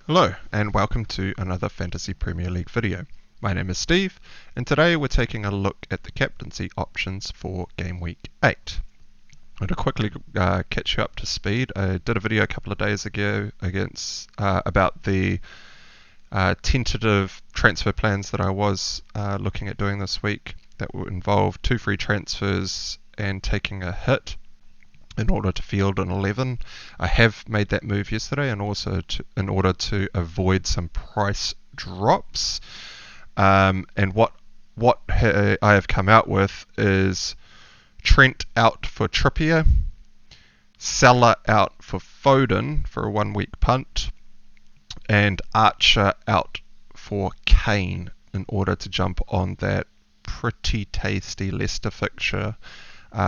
Hello and welcome to another Fantasy Premier League video. My name is Steve and today we're taking a look at the captaincy options for Game Week 8. And to quickly catch you up to speed, I did a video a couple of days ago about the tentative transfer plans that I was looking at doing this week that would involve 2 free transfers and taking a hit in order to field an 11. I have made that move yesterday, and also in order to avoid some price drops. And what I have come out with is Trent out for Trippier, Salah out for Foden for a 1-week punt, and Archer out for Kane in order to jump on that pretty tasty Leicester fixture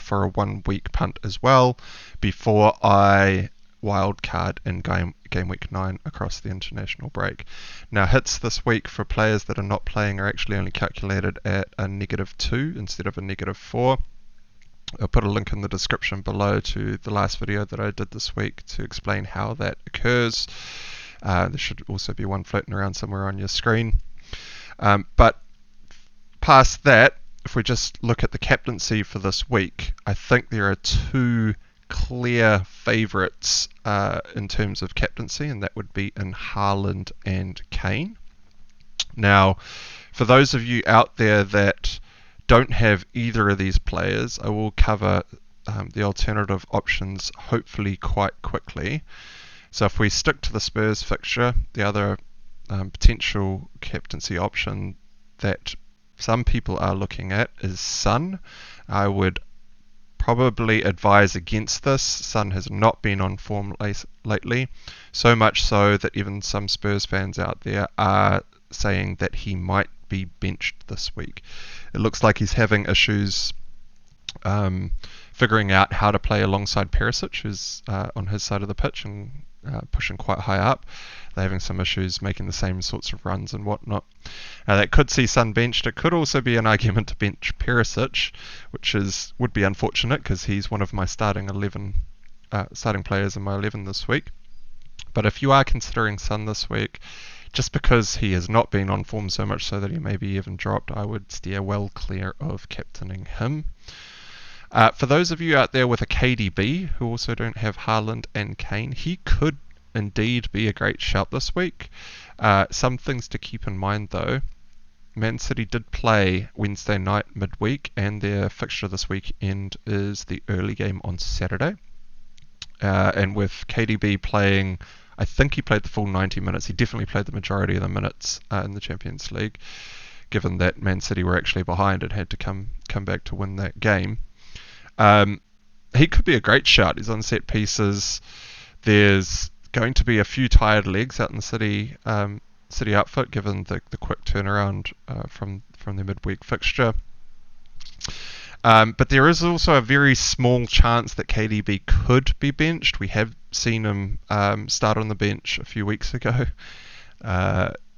for a 1-week punt as well, before I wildcard in game week 9 across the international break. Now, hits this week for players that are not playing are actually only calculated at a -2 instead of a -4. I'll put a link in the description below to the last video that I did this week to explain how that occurs. There should also be one floating around somewhere on your screen. But past that, if we just look at the captaincy for this week, I think there are 2 clear favourites in terms of captaincy, and that would be in Haaland and Kane. Now, for those of you out there that don't have either of these players, I will cover the alternative options hopefully quite quickly. So if we stick to the Spurs fixture, the other potential captaincy option that some people are looking at is Son. I would probably advise against this. Son has not been on form lately, so much so that even some Spurs fans out there are saying that he might be benched this week. It looks like he's having issues figuring out how to play alongside Perisic, who's on his side of the pitch and pushing quite high up. They're having some issues making the same sorts of runs and whatnot. That could see Son benched. It could also be an argument to bench Perisic, which would be unfortunate because he's one of my starting players in my 11 this week. But if you are considering Son this week, just because he has not been on form so much so that he may be even dropped, I would steer well clear of captaining him. For those of you out there with a KDB who also don't have Haaland and Kane, he could indeed be a great shout this week. Some things to keep in mind though. Man City did play Wednesday night midweek, and their fixture this weekend is the early game on Saturday. And with KDB playing, I think he played the full 90 minutes. He definitely played the majority of the minutes in the Champions League, given that Man City were actually behind and had to come back to win that game. He could be a great shout. He's on set pieces. There's going to be a few tired legs out in the City outfit, given the quick turnaround from the midweek fixture. But there is also a very small chance that KDB could be benched. We have seen him start on the bench a few weeks ago,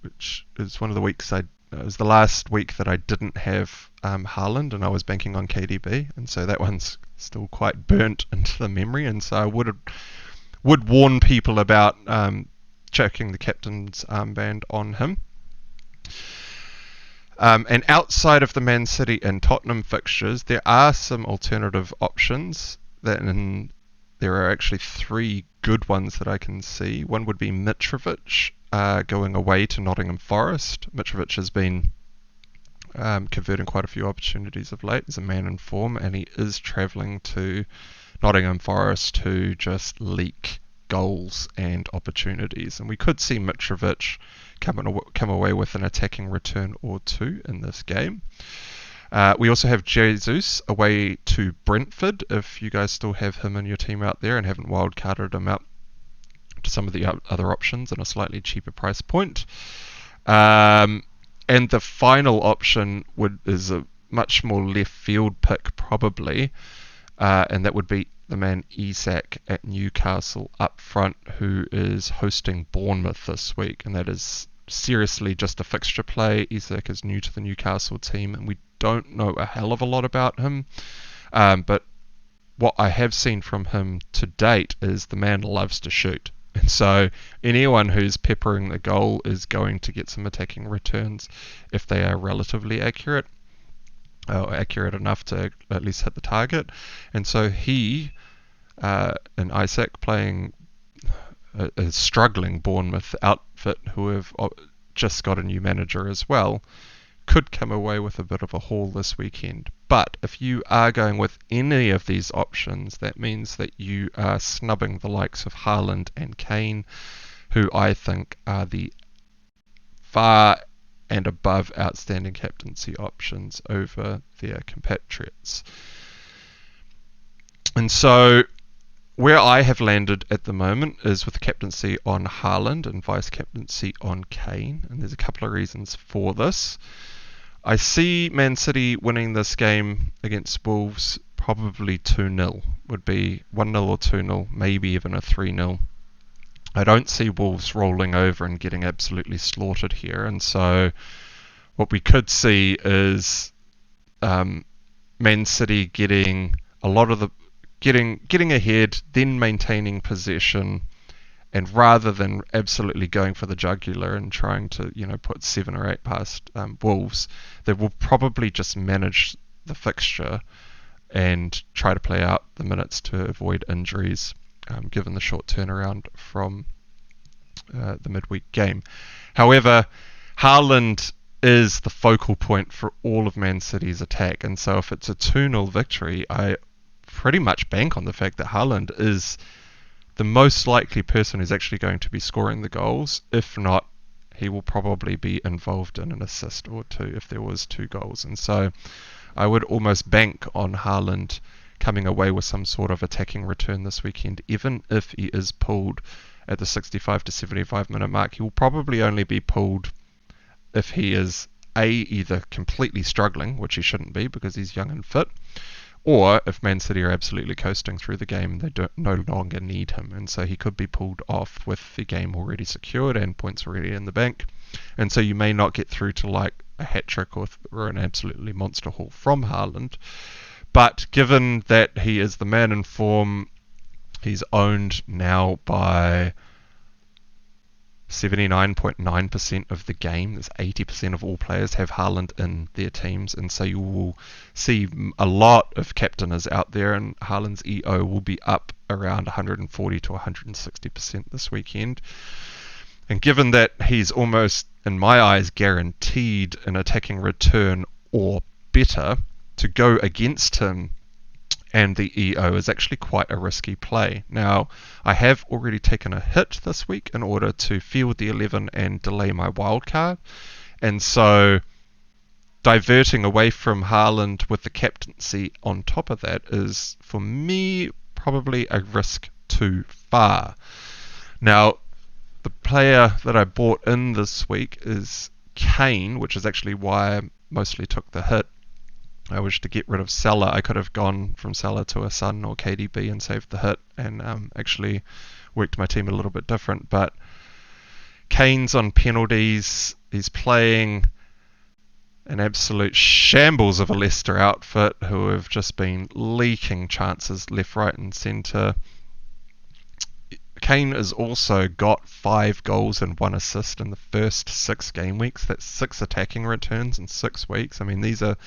which is one of the weeks it was the last week that I didn't have Haaland and I was banking on KDB, and so that one's still quite burnt into the memory, and so I would warn people about checking the captain's armband on him. And outside of the Man City and Tottenham fixtures, there are some alternative options, and there are actually 3 good ones that I can see. One would be Mitrovic going away to Nottingham Forest. Mitrovic has been converting quite a few opportunities of late. He's a man in form, and he is travelling to Nottingham Forest to just leak goals and opportunities. And we could see Mitrovic come away with an attacking return or 2 in this game. We also have Jesus away to Brentford, if you guys still have him in your team out there and haven't wildcarded him out to some of the other options at a slightly cheaper price point. And the final option is a much more left field pick probably, and that would be the man Isak at Newcastle up front, who is hosting Bournemouth this week, and that is seriously just a fixture play. Isak is new to the Newcastle team, and we don't know a hell of a lot about him, but what I have seen from him to date is the man loves to shoot, And so anyone who's peppering the goal is going to get some attacking returns if they are relatively accurate, or accurate enough to at least hit the target. And so he and Isak playing a struggling Bournemouth outfit who have just got a new manager as well, could come away with a bit of a haul this weekend. But if you are going with any of these options, that means that you are snubbing the likes of Haaland and Kane, who I think are the far and above outstanding captaincy options over their compatriots. And so where I have landed at the moment is with captaincy on Haaland and vice captaincy on Kane, and there's a couple of reasons for this. I see Man City winning this game against Wolves probably 2-0. Would be 1-0 or 2-0, maybe even a 3-0. I don't see Wolves rolling over and getting absolutely slaughtered here, and so what we could see is Man City getting a lot of the getting ahead, then maintaining possession, and rather than absolutely going for the jugular and trying to, put 7 or 8 past Wolves, they will probably just manage the fixture and try to play out the minutes to avoid injuries, given the short turnaround from the midweek game. However, Haaland is the focal point for all of Man City's attack, and so if it's a 2-0 victory, I pretty much bank on the fact that Haaland is the most likely person who's actually going to be scoring the goals. If not, he will probably be involved in an assist or two if there was 2 goals. And so I would almost bank on Haaland coming away with some sort of attacking return this weekend, even if he is pulled at the 65 to 75 minute mark. He will probably only be pulled if he is either completely struggling, which he shouldn't be because he's young and fit, or if Man City are absolutely coasting through the game, they no longer need him, and so he could be pulled off with the game already secured and points already in the bank. And so you may not get through to like a hat-trick or an absolutely monster haul from Haaland. But given that he is the man in form, he's owned now by 79.9% of the game. There's 80% of all players have Haaland in their teams, and so you will see a lot of captainers out there, and Haaland's EO will be up around 140 to 160% this weekend. And given that he's almost, in my eyes, guaranteed an attacking return or better, to go against him and the EO is actually quite a risky play. Now, I have already taken a hit this week in order to field the 11 and delay my wildcard, and so diverting away from Haaland with the captaincy on top of that is, for me, probably a risk too far. Now, the player that I bought in this week is Kane, which is actually why I mostly took the hit. I wish to get rid of Salah. I could have gone from Salah to a Son or KDB and saved the hit and actually worked my team a little bit different. But Kane's on penalties. He's playing an absolute shambles of a Leicester outfit who have just been leaking chances left, right and centre. Kane has also got 5 goals and 1 assist in the first 6 game weeks. That's 6 attacking returns in 6 weeks. I mean, these are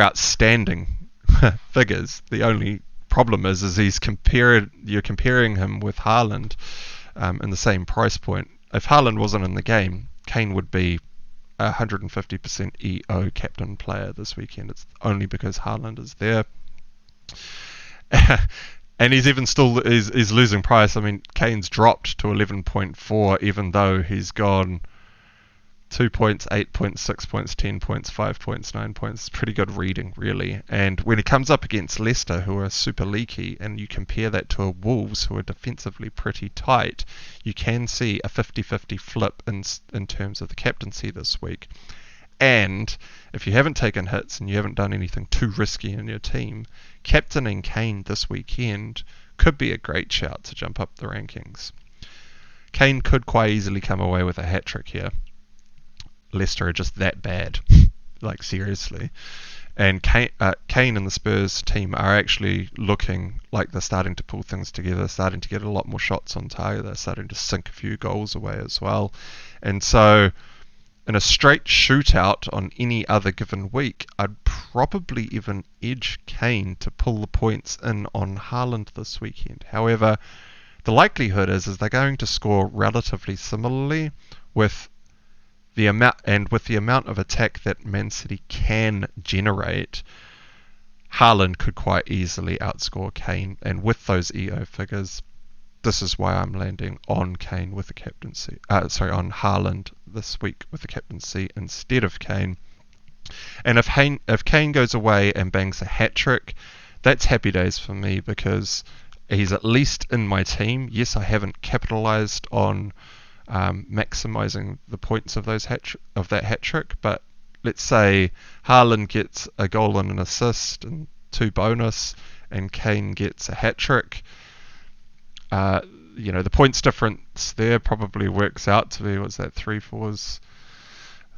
outstanding figures. The only problem is you're comparing him with Haaland in the same price point. If Haaland wasn't in the game, Kane would be 150% EO captain player this weekend. It's only because Haaland is there. And he's even still is losing price. I mean, Kane's dropped to 11.4 even though he's gone 2 points, 8 points, 6 points, 10 points, 5 points, 9 points. Pretty good reading, really. And when he comes up against Leicester, who are super leaky, and you compare that to a Wolves, who are defensively pretty tight, you can see a 50-50 flip in terms of the captaincy this week. And if you haven't taken hits and you haven't done anything too risky in your team, captaining Kane this weekend could be a great shout to jump up the rankings. Kane could quite easily come away with a hat-trick here. Leicester are just that bad, like seriously. And Kane and the Spurs team are actually looking like they're starting to pull things together, starting to get a lot more shots on target. They're starting to sink a few goals away as well. And so in a straight shootout on any other given week, I'd probably even edge Kane to pull the points in on Haaland this weekend. However, the likelihood is they're going to score relatively similarly with the amount of attack that Man City can generate. Haaland could quite easily outscore Kane, and with those EO figures, this is why I'm landing on Kane with the captaincy. On Haaland this week with the captaincy instead of Kane. And if Kane goes away and bangs a hat trick, that's happy days for me because he's at least in my team. Yes, I haven't capitalized on maximising the points of that hat trick, but let's say Haaland gets a goal and an assist and 2 bonus, and Kane gets a hat trick. The points difference there probably works out to be, what's that, 3 4s,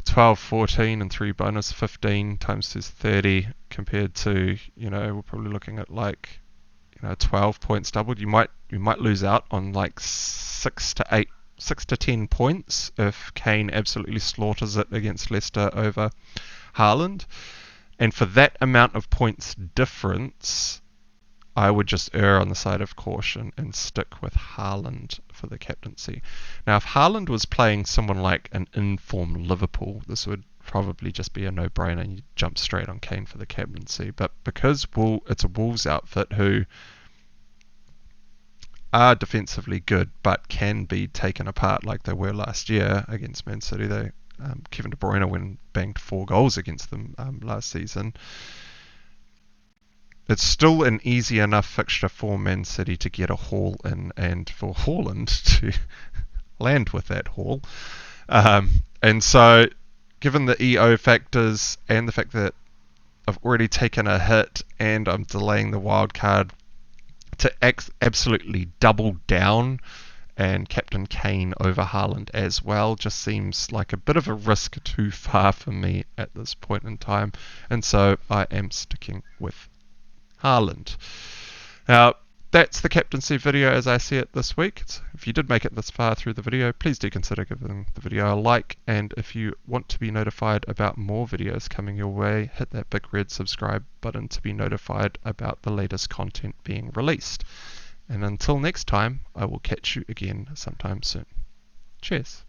12, 14, and 3 bonus, 15 times 2 is 30, compared to, we're probably looking at 12 points doubled. You might lose out on 6 to 10 points if Kane absolutely slaughters it against Leicester over Haaland. And for that amount of points difference, I would just err on the side of caution and stick with Haaland for the captaincy. Now, if Haaland was playing someone like an informed Liverpool, this would probably just be a no-brainer and you jump straight on Kane for the captaincy. But because it's a Wolves outfit who are defensively good but can be taken apart like they were last year against Man City. Kevin De Bruyne banged 4 goals against them last season. It's still an easy enough fixture for Man City to get a haul in, and for Haaland to land with that haul. And so, given the EO factors and the fact that I've already taken a hit and I'm delaying the wild card, to absolutely double down and captain Kane over Haaland as well just seems like a bit of a risk too far for me at this point in time, and so I am sticking with Haaland. Now, that's the captaincy video as I see it this week. If you did make it this far through the video, please do consider giving the video a like, and if you want to be notified about more videos coming your way, hit that big red subscribe button to be notified about the latest content being released. And until next time, I will catch you again sometime soon. Cheers.